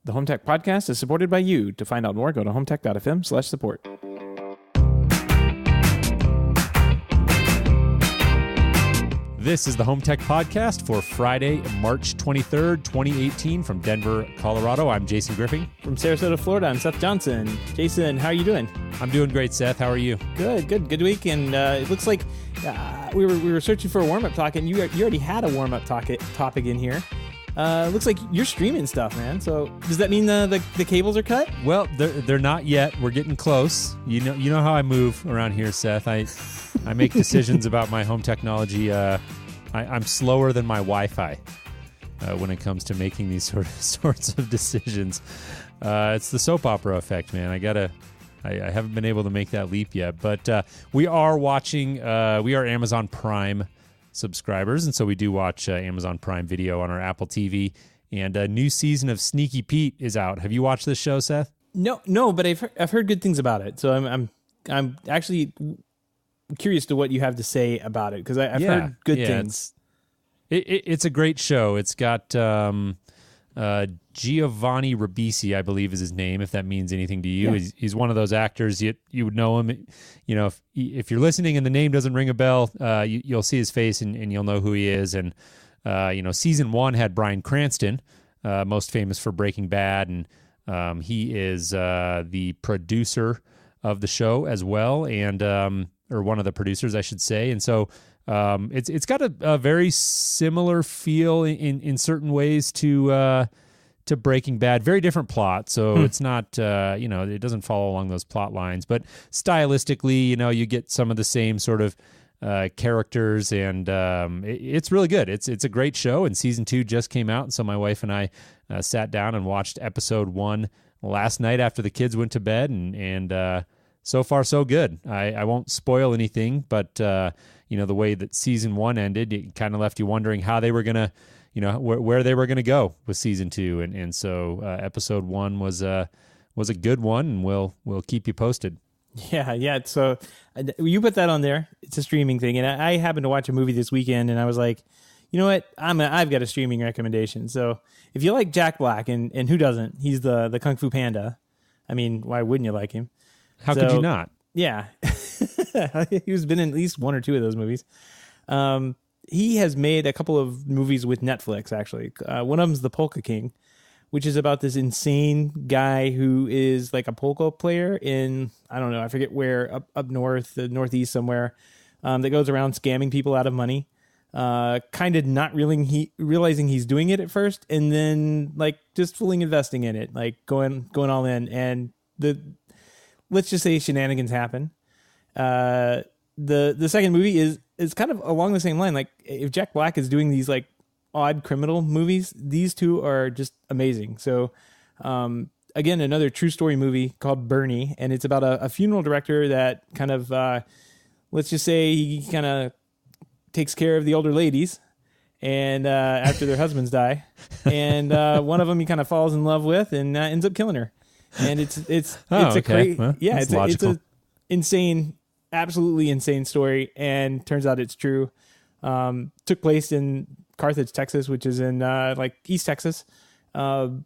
The HomeTech Podcast is supported by you. To find out more, go to HomeTech.fm/support. This is the HomeTech Podcast for Friday, March 23rd, 2018 from Denver, Colorado. I'm Jason Griffin. From Sarasota, Florida, I'm Seth Johnson. Jason, how are you doing? I'm doing great, Seth. How are you? Good week. And it looks like we were searching for a warm-up topic, and you already had a warm-up topic in here. Looks like you're streaming stuff, man. So does that mean the cables are cut? Well, they're not yet. We're getting close. You know how I move around here, Seth. I make decisions about my home technology. I'm slower than my Wi-Fi when it comes to making these sorts of decisions. It's the soap opera effect, man. I haven't been able to make that leap yet, but we are watching. We are Amazon Prime subscribers, and so we do watch Amazon Prime Video on our Apple TV. And a new season of Sneaky Pete is out. Have you watched this show, Seth? No, but I've heard good things about it. So I'm actually curious to what you have to say about it, because I've heard good things. It's a great show. It's got Giovanni Ribisi, I believe is his name, if that means anything to you. Yeah. He's one of those actors, you would know him. You know, if you're listening and the name doesn't ring a bell, you'll see his face and you'll know who he is. And, season 1 had Bryan Cranston, most famous for Breaking Bad, and he is the producer of the show as well, and or one of the producers, I should say. And so it's got a very similar feel in certain ways to Breaking Bad. Very different plot, so it's not it doesn't follow along those plot lines, but stylistically, you get some of the same sort of characters, and it's really good. It's a great show, and season 2 just came out, and so my wife and I sat down and watched episode 1 last night after the kids went to bed, and so far so good. I won't spoil anything, but the way that season 1 ended, it kind of left you wondering how they were gonna, where they were gonna go with season 2, and so episode 1 was a good one, and we'll keep you posted. Yeah. So you put that on there. It's a streaming thing, and I happened to watch a movie this weekend, and I was like, you know what? I've got a streaming recommendation. So if you like Jack Black, and who doesn't? He's the Kung Fu Panda. I mean, why wouldn't you like him? How could you not? Yeah. He's been in at least 1 or 2 of those movies. He has made a couple of movies with Netflix, actually. One of them's The Polka King, which is about this insane guy who is like a polka player in, I don't know, I forget where, up north, the northeast somewhere, that goes around scamming people out of money. Kind of not realizing he's doing it at first, and then like just fully investing in it, like going all in, and let's just say shenanigans happen. The second movie is kind of along the same line. Like if Jack Black is doing these like odd criminal movies, these two are just amazing. So again, another true story movie called Bernie, and it's about a funeral director that kind of let's just say he kind of takes care of the older ladies, and after their husbands die, and one of them he kind of falls in love with and ends up killing her. And it's a great, well, it's a insane, absolutely insane story, and turns out it's true. Took place in Carthage, Texas, which is in like East Texas, and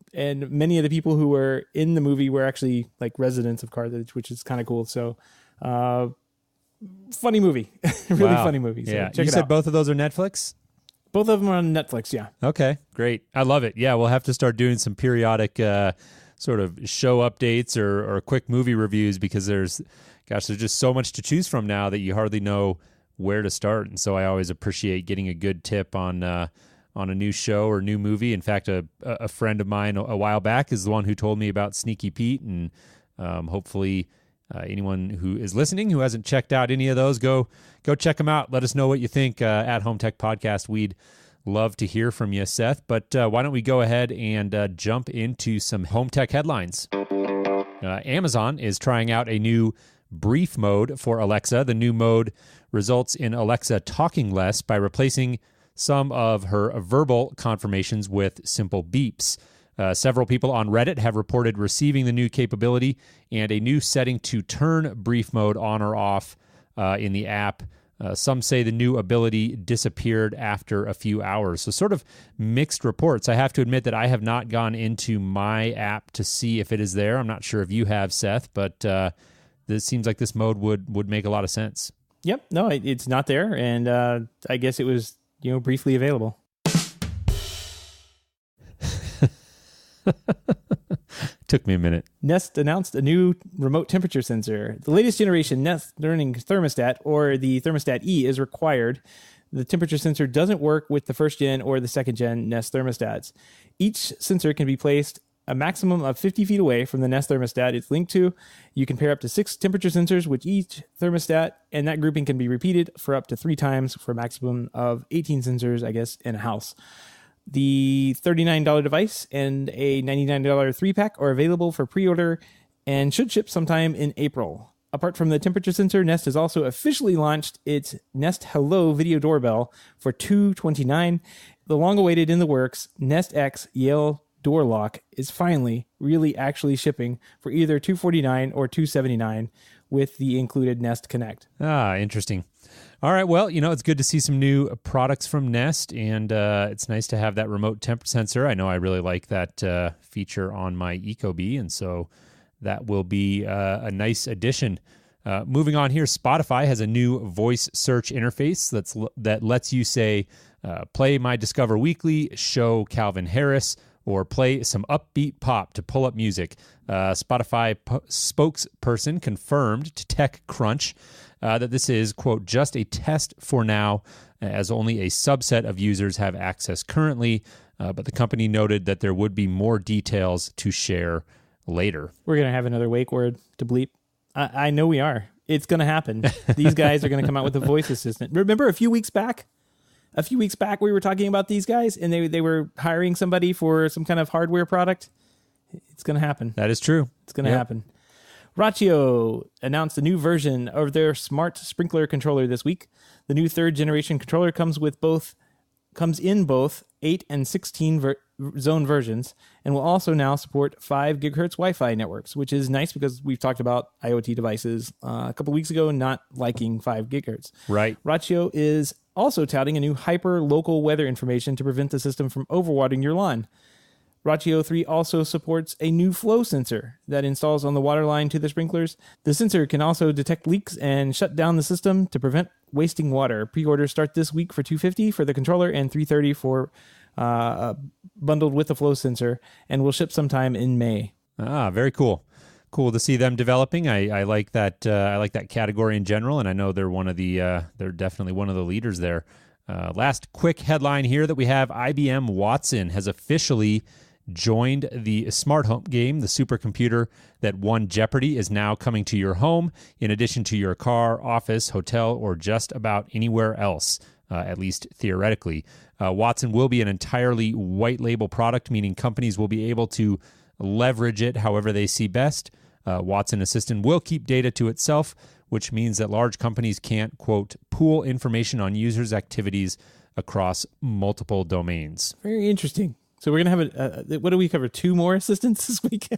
many of the people who were in the movie were actually like residents of Carthage, which is kind of cool. So, funny movie, really funny movie. So yeah, check you it said out. Both of those are Netflix? Both of them are on Netflix. Yeah. Okay, great. I love it. Yeah, we'll have to start doing some periodic sort of show updates or quick movie reviews, because there's just so much to choose from now that you hardly know where to start. And so I always appreciate getting a good tip on a new show or new movie. In fact, a friend of mine a while back is the one who told me about Sneaky Pete, and hopefully anyone who is listening who hasn't checked out any of those, go check them out. Let us know what you think at Home Tech Podcast. We'd love to hear from you, Seth. But why don't we go ahead and jump into some home tech headlines. Amazon is trying out a new brief mode for Alexa. The new mode results in Alexa talking less by replacing some of her verbal confirmations with simple beeps. Several people on Reddit have reported receiving the new capability, and a new setting to turn brief mode on or off in the app Some say the new ability disappeared after a few hours. So sort of mixed reports. I have to admit that I have not gone into my app to see if it is there. I'm not sure if you have, Seth, but this seems like this mode would make a lot of sense. Yep. No, it's not there. And I guess it was, briefly available. Took me a minute. Nest announced a new remote temperature sensor. The latest generation Nest Learning Thermostat, or the Thermostat E, is required. The temperature sensor doesn't work with the first gen or the second gen Nest thermostats. Each sensor can be placed a maximum of 50 feet away from the Nest thermostat it's linked to. You can pair up to 6 temperature sensors with each thermostat, and that grouping can be repeated for up to 3 times for a maximum of 18 sensors, I guess, in a house. The $39 device and a $99 3-pack are available for pre-order and should ship sometime in April. Apart from the temperature sensor, Nest has also officially launched its Nest Hello video doorbell for $229. The long-awaited in the works Nest X Yale door lock is finally really actually shipping for either $249 or $279 with the included Nest Connect. Interesting. All right, well, it's good to see some new products from Nest, and it's nice to have that remote temp sensor. I know I really like that feature on my Ecobee, and so that will be a nice addition. Moving on here, Spotify has a new voice search interface that lets you say, play my Discover Weekly, show Calvin Harris, or play some upbeat pop to pull up music. Spotify spokesperson confirmed to TechCrunch that this is, quote, just a test for now, as only a subset of users have access currently, but the company noted that there would be more details to share later. We're going to have another wake word to bleep. I know we are. It's going to happen. These guys are going to come out with a voice assistant. Remember a few weeks back we were talking about these guys, and they were hiring somebody for some kind of hardware product? It's going to happen. That is true. It's going to happen. Rachio announced a new version of their smart sprinkler controller this week. The new 3rd generation controller comes in both 8 and 16 zone versions, and will also now support 5 gigahertz Wi-Fi networks, which is nice because we've talked about IoT devices a couple weeks ago not liking 5 gigahertz. Right. Rachio is also touting a new hyper-local weather information to prevent the system from overwatering your lawn. Rachio 3 also supports a new flow sensor that installs on the water line to the sprinklers. The sensor can also detect leaks and shut down the system to prevent wasting water. Pre-orders start this week for $250 for the controller and $330 for bundled with the flow sensor, and will ship sometime in May. Very cool. Cool to see them developing. I like that. I like that category in general, and I know they're they're definitely one of the leaders there. Last quick headline here that we have: IBM Watson has officially joined the smart home game. The supercomputer that won Jeopardy is now coming to your home, in addition to your car, office, hotel, or just about anywhere else, at least theoretically. Watson will be an entirely white label product, meaning companies will be able to leverage it however they see best. Watson Assistant will keep data to itself, which means that large companies can't, quote, pool information on users' activities across multiple domains. Very interesting. So we're going to have what do we cover? 2 more assistants this week?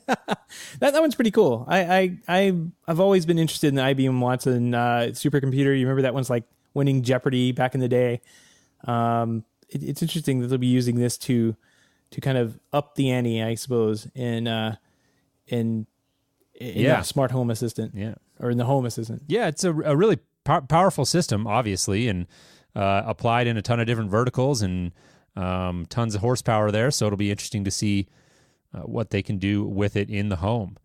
that one's pretty cool. I've always been interested in the IBM Watson supercomputer. You remember that one's like winning Jeopardy back in the day. It's interesting that they'll be using this to kind of up the ante, I suppose, in the smart home assistant, or in the home assistant. Yeah, it's a really powerful system, obviously, and applied in a ton of different verticals and tons of horsepower there. So it'll be interesting to see what they can do with it in the home.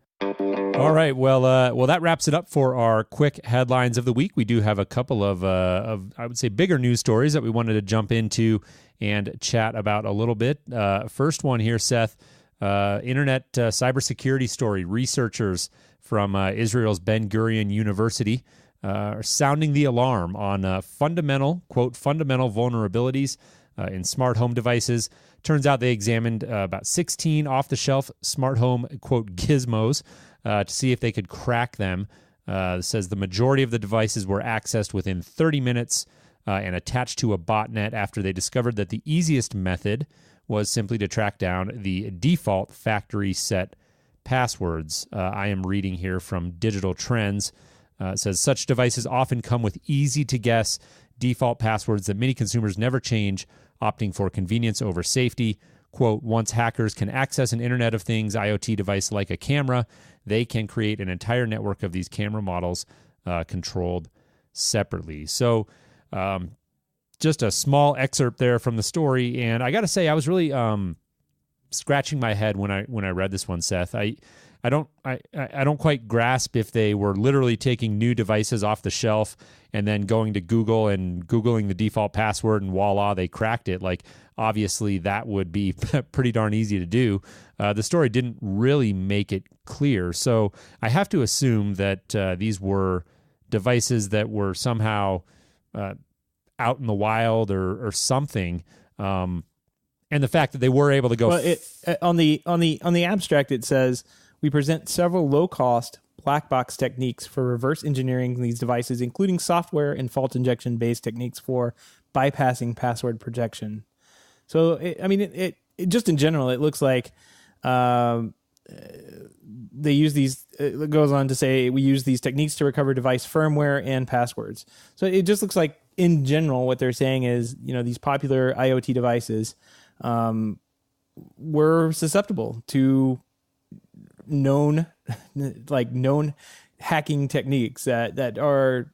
All right, well, that wraps it up for our quick headlines of the week. We do have a couple of I would say bigger news stories that we wanted to jump into and chat about a little bit. First one here, Seth, internet cybersecurity story. Researchers from Israel's Ben Gurion University are sounding the alarm on fundamental vulnerabilities in smart home devices. Turns out they examined about 16 off-the-shelf smart home, quote, gizmos to see if they could crack them. It says the majority of the devices were accessed within 30 minutes and attached to a botnet after they discovered that the easiest method was simply to track down the default factory set passwords. I am reading here from Digital Trends. It says such devices often come with easy-to-guess default passwords that many consumers never change, opting for convenience over safety. Quote, once hackers can access an Internet of Things IoT device like a camera, they can create an entire network of these camera models controlled separately. So just a small excerpt there from the story. And I got to say, I was really scratching my head when I read this one, Seth. I don't quite grasp if they were literally taking new devices off the shelf and then going to Google and Googling the default password and voila, they cracked it. Like, obviously that would be pretty darn easy to do. The story didn't really make it clear. So I have to assume that these were devices that were somehow out in the wild or something. And the fact that they were able to go... Well, on the abstract, it says, we present several low-cost black box techniques for reverse engineering these devices, including software and fault injection-based techniques for bypassing password protection. So, it just in general, it looks like they use these. It goes on to say we use these techniques to recover device firmware and passwords. So it just looks like, in general, what they're saying is, these popular IoT devices were susceptible to known hacking techniques that are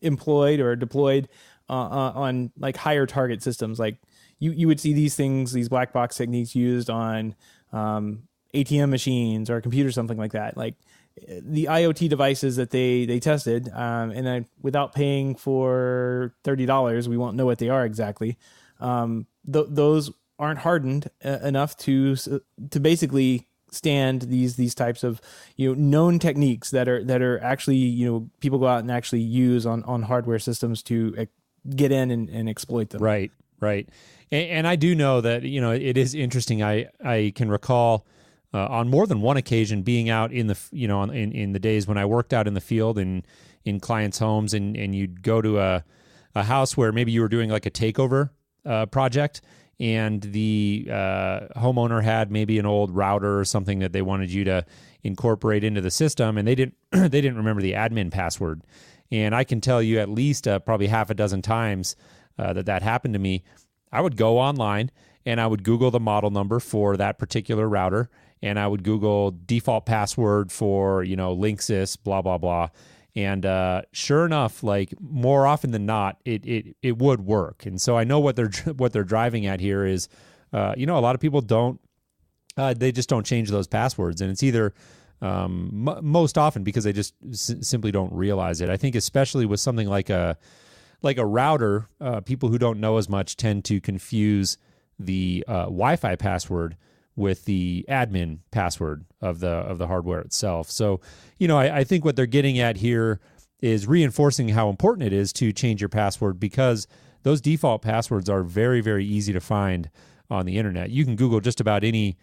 employed or deployed on like higher target systems. Like you would see these black box techniques used on ATM machines or computers, something like that. Like the IoT devices that they tested, and without paying for $30, we won't know what they are exactly. Those aren't hardened enough to basically stand these types of known techniques that are actually people go out and actually use on hardware systems to get in and exploit them. Right. And I do know that it is interesting. I can recall on more than one occasion being out in the in the days when I worked out in the field and in clients' homes, and you'd go to a house where maybe you were doing like a takeover project, and the homeowner had maybe an old router or something that they wanted you to incorporate into the system, and they didn't remember the admin password. And I can tell you at least probably half a dozen times that happened to me. I would go online and I would Google the model number for that particular router, and I would Google default password for Linksys, blah blah blah. And sure enough, like more often than not, it would work. And so I know what they're driving at here is, a lot of people don't, they just don't change those passwords, and it's either most often because they just simply don't realize it. I think especially with something like a router, people who don't know as much tend to confuse the Wi-Fi password with the admin password of the hardware itself. So, I think what they're getting at here is reinforcing how important it is to change your password, because those default passwords are very, very easy to find on the internet. You can Google just about any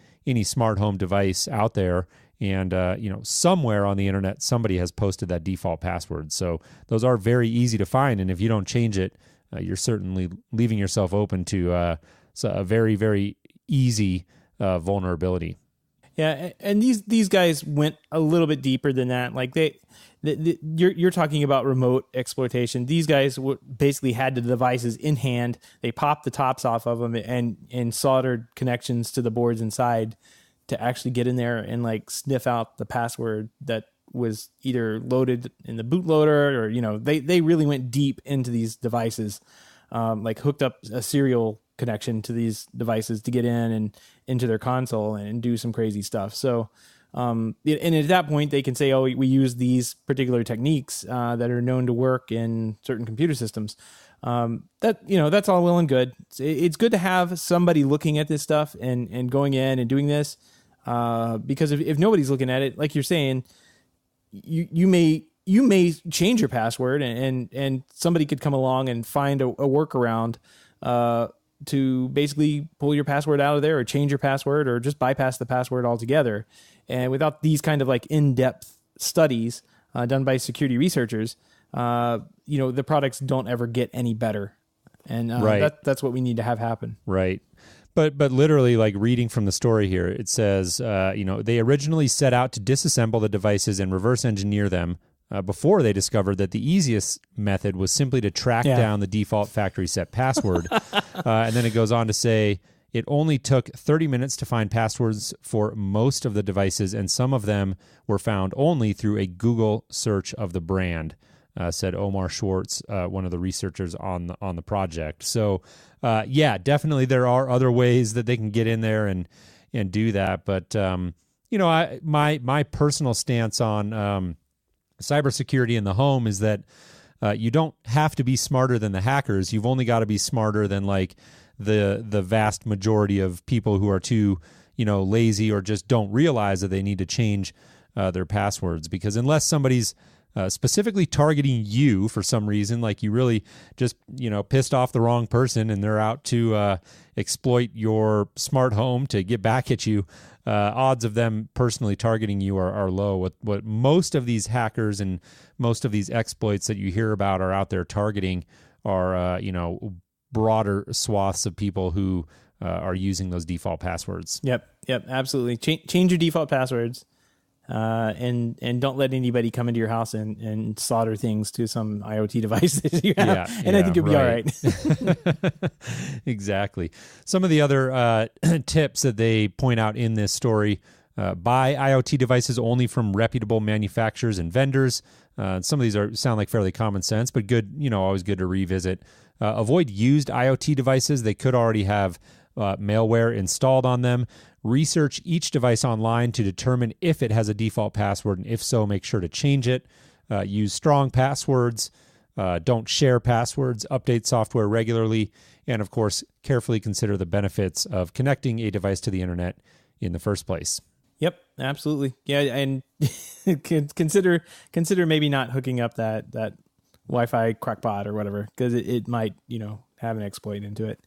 smart home device out there, and somewhere on the internet somebody has posted that default password. So those are very easy to find, and if you don't change it, you're certainly leaving yourself open to a very, very easy vulnerability. Yeah, and these guys went a little bit deeper than that. Like you're talking about remote exploitation. These guys basically had the devices in hand. They popped the tops off of them and soldered connections to the boards inside to actually get in there and like sniff out the password that was either loaded in the bootloader or they really went deep into these devices, like hooked up a serial connection to these devices to get in and into their console and do some crazy stuff. So, and at that point they can say, oh, we use these particular techniques that are known to work in certain computer systems. That's all well and good. It's good to have somebody looking at this stuff and going in and doing this, because if nobody's looking at it, like you're saying, you may change your password and somebody could come along and find a workaround to basically pull your password out of there or change your password or just bypass the password altogether. And without these kind of like in-depth studies done by security researchers, the products don't ever get any better. And right. That's what we need to have happen. Right. But literally, like reading from the story here, it says, they originally set out to disassemble the devices and reverse engineer them before they discovered that the easiest method was simply to track down the default factory set password. And then it goes on to say, it only took 30 minutes to find passwords for most of the devices, and some of them were found only through a Google search of the brand, said Omar Schwartz, one of the researchers on the project. So, definitely there are other ways that they can get in there and do that. But, my personal stance on cybersecurity in the home is that you don't have to be smarter than the hackers. You've only got to be smarter than like the vast majority of people who are too, lazy or just don't realize that they need to change their passwords. Because unless somebody's specifically targeting you for some reason, like you really just, pissed off the wrong person and they're out to exploit your smart home to get back at you, odds of them personally targeting you are low. What most of these hackers and most of these exploits that you hear about are out there targeting are, broader swaths of people who are using those default passwords. Yep, absolutely. Change your default passwords, and don't let anybody come into your house and solder things to some IoT device that you have. I think you'll be all right. Exactly. Some of the other tips that they point out in this story: buy IoT devices only from reputable manufacturers and vendors. Some of these sound like fairly common sense, but good. Always good to revisit. Avoid used IoT devices. They could already have malware installed on them. Research each device online to determine if it has a default password, and if so, make sure to change it. Use strong passwords. Don't share passwords. Update software regularly. And, of course, carefully consider the benefits of connecting a device to the internet in the first place. Yep, absolutely. Yeah, and consider maybe not hooking up that Wi-Fi crackpot or whatever, because it might, have an exploit into it.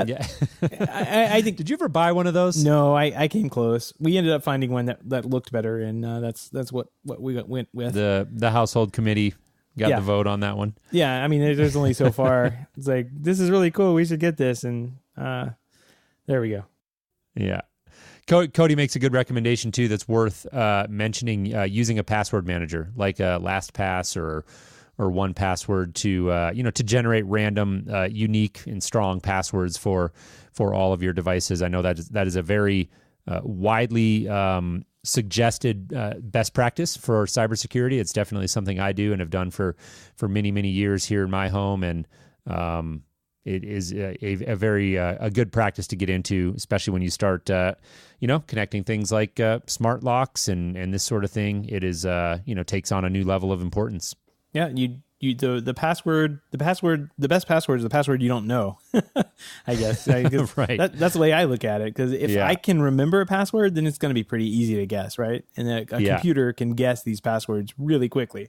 Yeah. I think. Did you ever buy one of those? No, I came close. We ended up finding one that looked better, and that's what we went with. The household committee got the vote on that one. Yeah, I mean, there's only so far. It's like, this is really cool, we should get this, and there we go. Yeah. Cody makes a good recommendation too that's worth mentioning, using a password manager like LastPass or 1Password to generate random, unique and strong passwords for all of your devices. I know that is a very widely suggested best practice for cybersecurity. It's definitely something I do and have done for many, many years here in my home, and it is a very good practice to get into, especially when you start connecting things like smart locks and this sort of thing. It is takes on a new level of importance. Yeah, the best password is the password you don't know. I guess. Right. That's the way I look at it, because if I can remember a password, then it's going to be pretty easy to guess, right? And a computer can guess these passwords really quickly.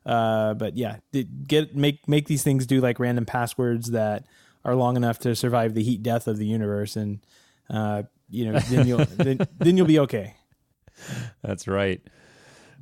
But yeah, make these things do like random passwords that are long enough to survive the heat death of the universe, and then you'll be okay. That's right.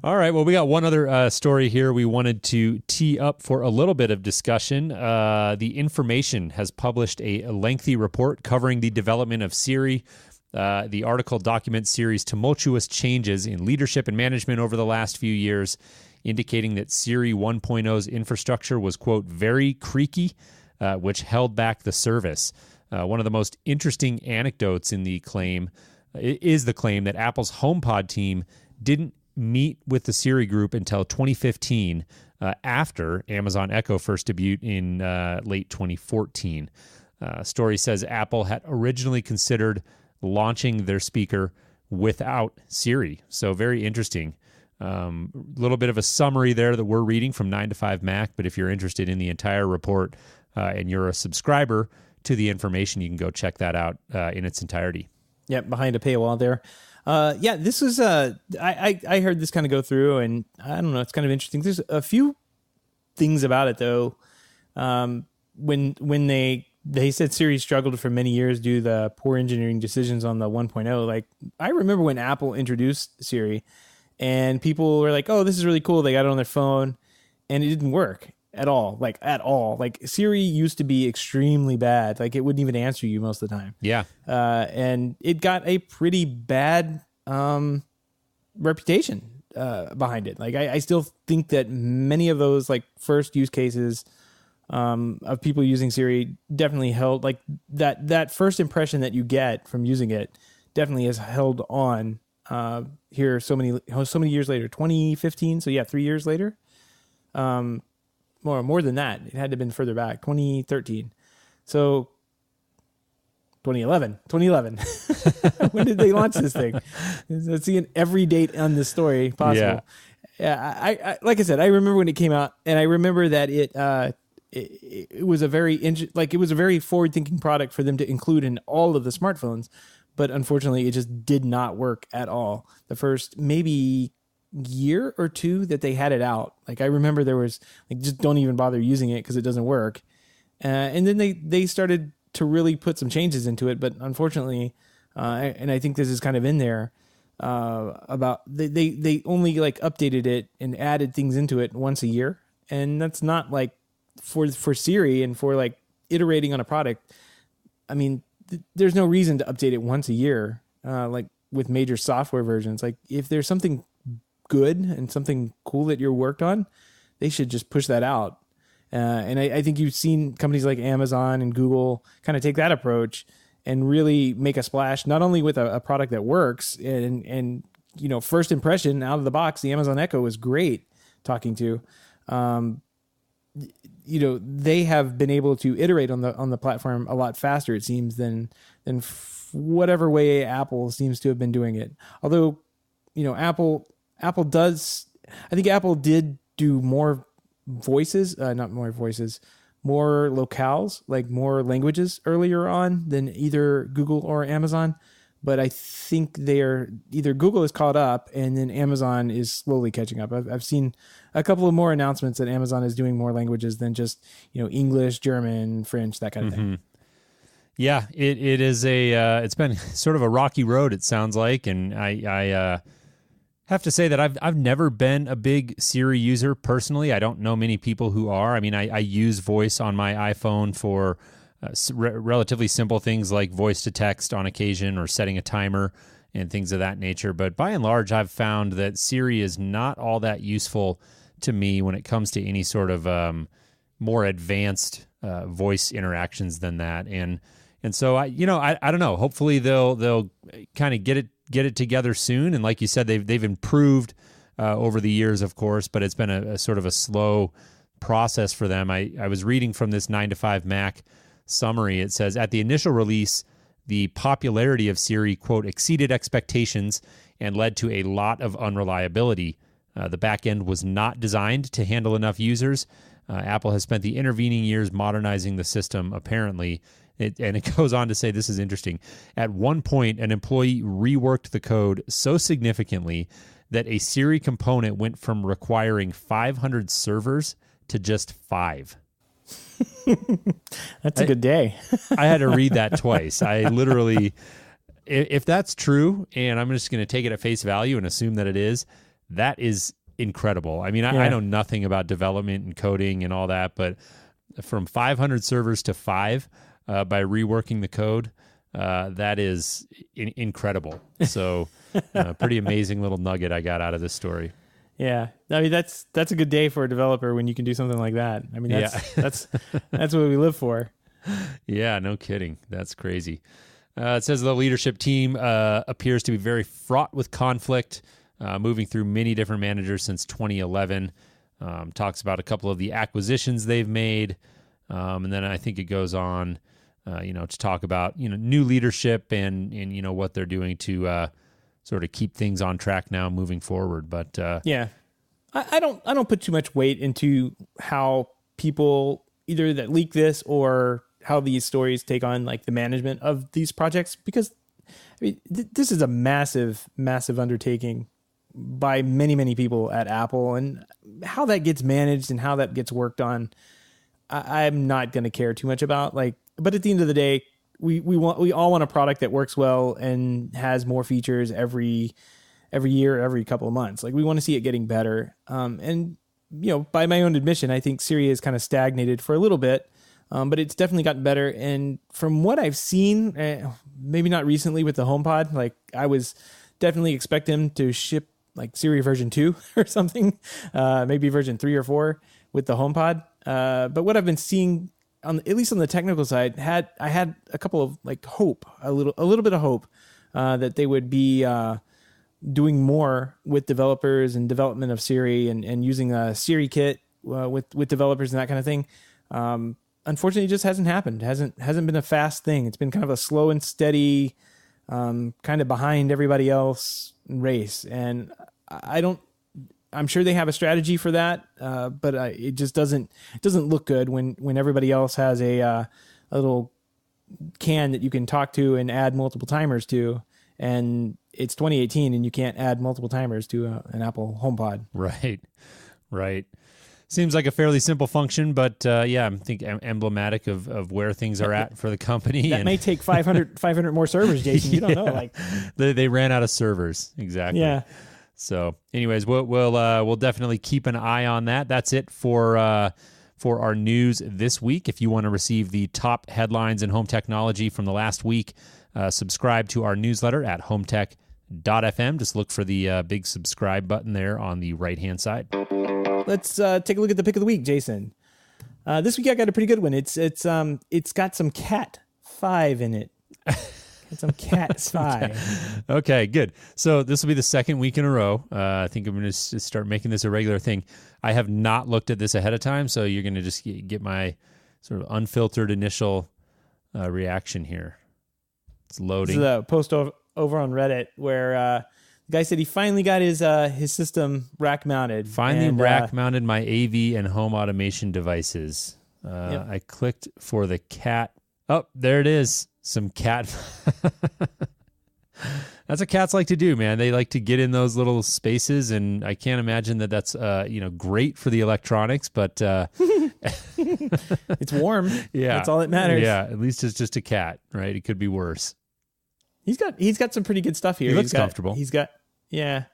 All right. Well, we got one other story here we wanted to tee up for a little bit of discussion. The Information has published a lengthy report covering the development of Siri. The article documents Siri's tumultuous changes in leadership and management over the last few years, indicating that Siri 1.0's infrastructure was, quote, very creaky, which held back the service. One of the most interesting anecdotes in the claim is the claim that Apple's HomePod team didn't meet with the Siri group until 2015, after Amazon Echo first debuted in late 2014. Story says Apple had originally considered launching their speaker without Siri. So very interesting. Little bit of a summary there that we're reading from 9to5Mac, but if you're interested in the entire report and you're a subscriber to the Information, you can go check that out in its entirety. Yeah, behind a paywall there. This is I heard this kind of go through, and I don't know, it's kind of interesting. There's a few things about it though. When they said Siri struggled for many years due to the poor engineering decisions on the 1.0. Like, I remember when Apple introduced Siri, and people were like, "Oh, this is really cool." They got it on their phone, and it didn't work at all. Like, at all. Like, Siri used to be extremely bad. Like, it wouldn't even answer you most of the time. Yeah. And it got a pretty bad reputation behind it. Like I still think that many of those like first use cases of people using Siri definitely held like that first impression that you get from using it definitely has held on here so many years later, 2015. So yeah, 3 years later. More than that. It had to have been further back, 2013. So 2011. When did they launch this thing? Let's see every date on this story possible. Yeah, I like I said, I remember when it came out, and I remember that it was a very forward-thinking product for them to include in all of the smartphones, but unfortunately, it just did not work at all. The first maybe year or two that they had it out, like I remember there was like, just don't even bother using it because it doesn't work. And then they started to really put some changes into it, but unfortunately, and I think this is kind of in there, about they only like updated it and added things into it once a year, and that's not like for Siri and for like iterating on a product. I mean, there's no reason to update it once a year, like with major software versions. Like if there's something good and something cool that you're worked on, they should just push that out. And I think you've seen companies like Amazon and Google kind of take that approach and really make a splash, not only with a product that works and first impression out of the box, the Amazon Echo was great talking to. They have been able to iterate on the platform a lot faster, it seems, than whatever way Apple seems to have been doing it. Although, Apple did do more voices, more locales, like more languages earlier on than either Google or Amazon. But I think either Google is caught up and then Amazon is slowly catching up. I've seen a couple of more announcements that Amazon is doing more languages than just, English, German, French, that kind of thing. Yeah, it is it's been sort of a rocky road, it sounds like. And I have to say that I've never been a big Siri user personally. I don't know many people who are. I mean, I use voice on my iPhone for relatively simple things like voice to text on occasion or setting a timer and things of that nature. But by and large, I've found that Siri is not all that useful to me when it comes to any sort of more advanced voice interactions than that. And so I don't know. Hopefully they'll kind of get it together soon. And like you said, they've improved over the years, of course, but it's been a sort of a slow process for them. I was reading from this 9to5Mac summary. It says, at the initial release, the popularity of Siri, quote, exceeded expectations and led to a lot of unreliability. The back end was not designed to handle enough users. Apple has spent the intervening years modernizing the system, apparently. And it goes on to say, this is interesting. At one point, an employee reworked the code so significantly that a Siri component went from requiring 500 servers to just 5. That's a good day. I had to read that twice. I literally, if that's true, and I'm just going to take it at face value and assume that it is, that is incredible. I mean, I know nothing about development and coding and all that, but from 500 servers to 5 by reworking the code, that is incredible. So pretty amazing little nugget I got out of this story. Yeah, I mean that's a good day for a developer when you can do something like that. I mean that's what we live for. Yeah, no kidding. That's crazy. It says the leadership team appears to be very fraught with conflict, moving through many different managers since 2011. Talks about a couple of the acquisitions they've made, and then I think it goes on, to talk about new leadership and what they're doing to sort of keep things on track now moving forward. But I don't put too much weight into how people either that leak this or how these stories take on like the management of these projects, because I mean this is a massive undertaking by many people at Apple, and how that gets managed and how that gets worked on, I'm not going to care too much about. But at the end of the day, we all want a product that works well and has more features every year, every couple of months. Like we want to see it getting better. And by my own admission, I think Siri has kind of stagnated for a little bit, but it's definitely gotten better. And from what I've seen, maybe not recently with the HomePod, like I was definitely expect them to ship like Siri version 2 or something, maybe version 3 or 4 with the HomePod. But what I've been seeing at least on the technical side, I had a couple of like hope, a little bit of hope that they would be doing more with developers and development of Siri and using a Siri kit with developers and that kind of thing. Unfortunately, it just hasn't happened. Hasn't been a fast thing. It's been kind of a slow and steady, kind of behind everybody else race. And I'm sure they have a strategy for that, but it just doesn't look good when everybody else has a little can that you can talk to and add multiple timers to, and it's 2018 and you can't add multiple timers to an Apple HomePod. Right. Seems like a fairly simple function, but I think emblematic of where things are at for the company. That may take 500 more servers, Jason. You don't know. Like they ran out of servers. Exactly. Yeah. So, anyways, we'll definitely keep an eye on that. That's it for our news this week. If you want to receive the top headlines in home technology from the last week, subscribe to our newsletter at HomeTech.fm. Just look for the big subscribe button there on the right-hand side. Let's take a look at the pick of the week, Jason. This week I got a pretty good one. It's got some Cat 5 in it. Some Cat 5. Okay, good. So this will be the second week in a row. I think I'm going to start making this a regular thing. I have not looked at this ahead of time, so you're going to just get my sort of unfiltered initial reaction here. It's loading. This is a post over on Reddit where the guy said he finally got his system rack mounted. Rack mounted my AV and home automation devices. Yep. I clicked for the Cat. Oh, there it is. Some cat. That's what cats like to do, man. They like to get in those little spaces, and I can't imagine that's great for the electronics, but it's warm. Yeah, that's all that matters. Yeah, at least it's just a cat, right? It could be worse. He's got some pretty good stuff here. He looks comfortable. He's got a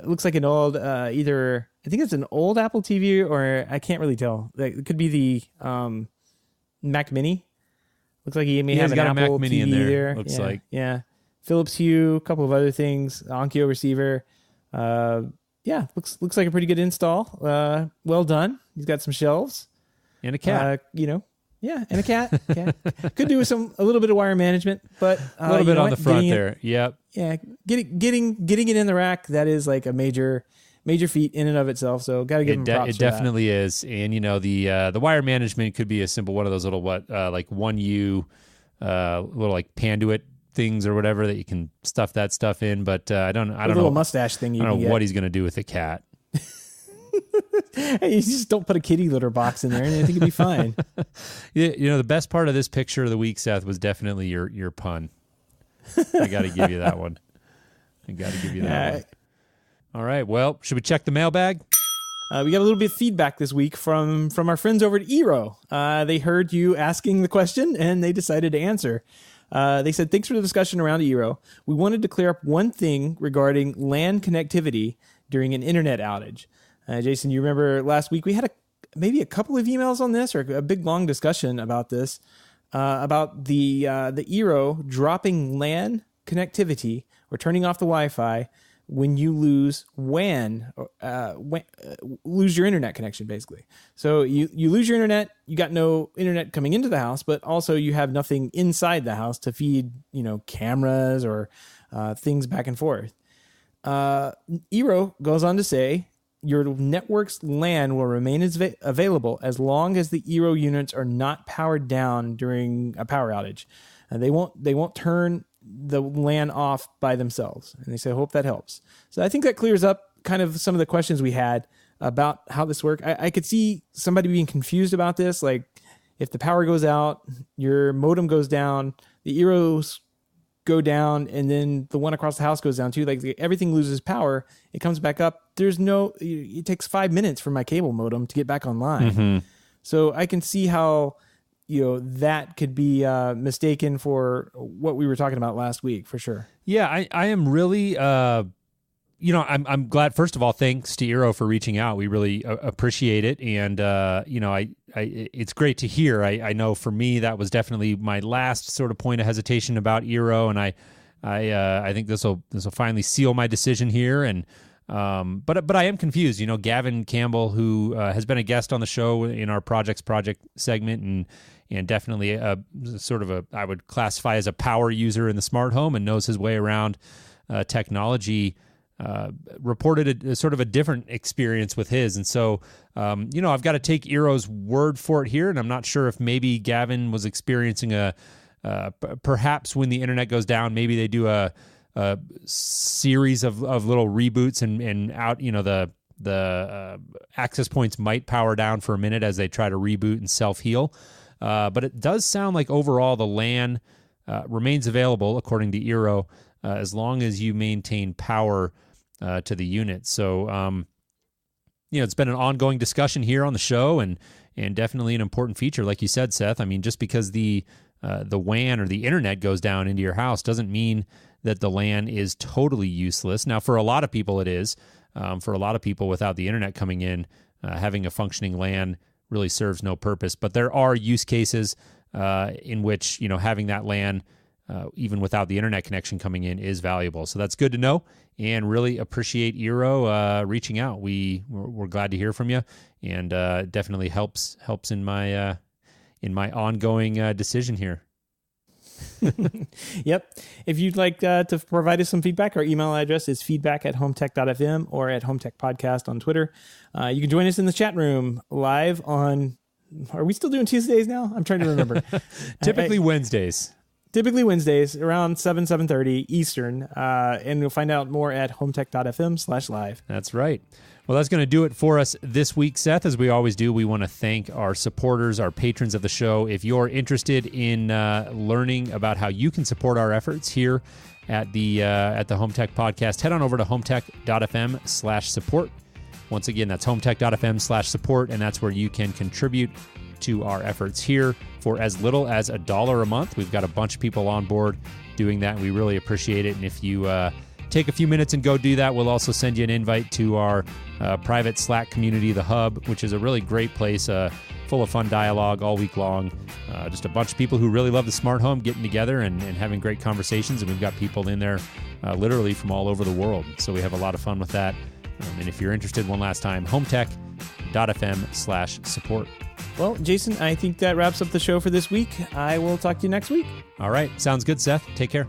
looks like an old either I think it's an old Apple TV or I can't really tell. It could be the Mac Mini. Looks like he may have an got Apple a Mac Mini TV in there. there. Looks like. Yeah. Philips Hue, a couple of other things, Onkyo receiver. Looks like a pretty good install. Well done. He's got some shelves. And a cat. And a cat. Could do with a little bit of wire management, but a little bit on the front there. Yep. Yeah. Getting it in the rack, that is like a major feat in and of itself. So got to give him props. It definitely is. And the wire management could be a simple one of those little like 1U little like Panduit things or whatever that you can stuff that stuff in. But I don't know. Little mustache thing. I don't know what he's going to do with the cat. Hey, you just don't put a kitty litter box in there, and I think it'd be fine. The best part of this picture of the week, Seth, was definitely your pun. I got to give you that one. One. All right. Well, should we check the mailbag? We got a little bit of feedback this week from our friends over at Eero. They heard you asking the question, and they decided to answer. They said, thanks for the discussion around Eero. We wanted to clear up one thing regarding LAN connectivity during an internet outage. Jason, you remember last week we had maybe a couple of emails on this or a big, long discussion about this, about the Eero dropping LAN connectivity or turning off the Wi-Fi when you lose WAN, lose your internet connection, basically. So you lose your internet, you got no internet coming into the house, but also you have nothing inside the house to feed, cameras or things back and forth. Eero goes on to say, your network's LAN will remain available as long as the Eero units are not powered down during a power outage. They won't turn the LAN off by themselves. And they say, hope that helps. So I think that clears up kind of some of the questions we had about how this works. I could see somebody being confused about this. Like if the power goes out, your modem goes down, the Eeros go down, and then the one across the house goes down too. Like everything loses power. It comes back up. It takes 5 minutes for my cable modem to get back online. Mm-hmm. So I can see how, that could be mistaken for what we were talking about last week for sure. Yeah, I am really, I'm glad. First of all, thanks to Eero for reaching out. We really appreciate it, and it's great to hear. I know for me that was definitely my last sort of point of hesitation about Eero, and I think this will finally seal my decision here. And but I am confused. Gavin Campbell, who has been a guest on the show in our project segment, and definitely a sort of I would classify as a power user in the smart home and knows his way around technology. Reported a sort of a different experience with his. And so, I've got to take Eero's word for it here. And I'm not sure if maybe Gavin was experiencing perhaps when the internet goes down, maybe they do a series of little reboots and out, the access points might power down for a minute as they try to reboot and self-heal. But it does sound like overall the LAN remains available, according to Eero, as long as you maintain power to the unit. So, it's been an ongoing discussion here on the show, and definitely an important feature, like you said, Seth. I mean, just because the WAN or the internet goes down into your house doesn't mean that the LAN is totally useless. Now, for a lot of people, it is. For a lot of people, without the internet coming in, having a functioning LAN really serves no purpose. But there are use cases in which having that LAN even without the internet connection coming in is valuable. So that's good to know, and really appreciate Eero reaching out. We're glad to hear from you, and definitely helps in my ongoing decision here. Yep. If you'd like to provide us some feedback, our email address is feedback@HomeTech.fm or at HomeTech Podcast on Twitter. You can join us in the chat room live on. Are we still doing Tuesdays now? I'm trying to remember. Typically Wednesdays. Typically Wednesdays around 7:30 Eastern. And you'll find out more at HomeTech.fm/live. That's right. Well, that's going to do it for us this week, Seth. As we always do, we want to thank our supporters, our patrons of the show. If you're interested in learning about how you can support our efforts here at the HomeTech Podcast, head on over to HomeTech.fm/support. Once again, that's HomeTech.fm/support, and that's where you can contribute to our efforts here for as little as $1 a month. We've got a bunch of people on board doing that, and we really appreciate it. And if you take a few minutes and go do that, we'll also send you an invite to our private Slack community, The Hub, which is a really great place, full of fun dialogue all week long. Just a bunch of people who really love the smart home getting together and having great conversations. And we've got people in there literally from all over the world. So we have a lot of fun with that. And if you're interested, one last time, HomeTech.fm/support. Well, Jason, I think that wraps up the show for this week. I will talk to you next week. All right. Sounds good, Seth. Take care.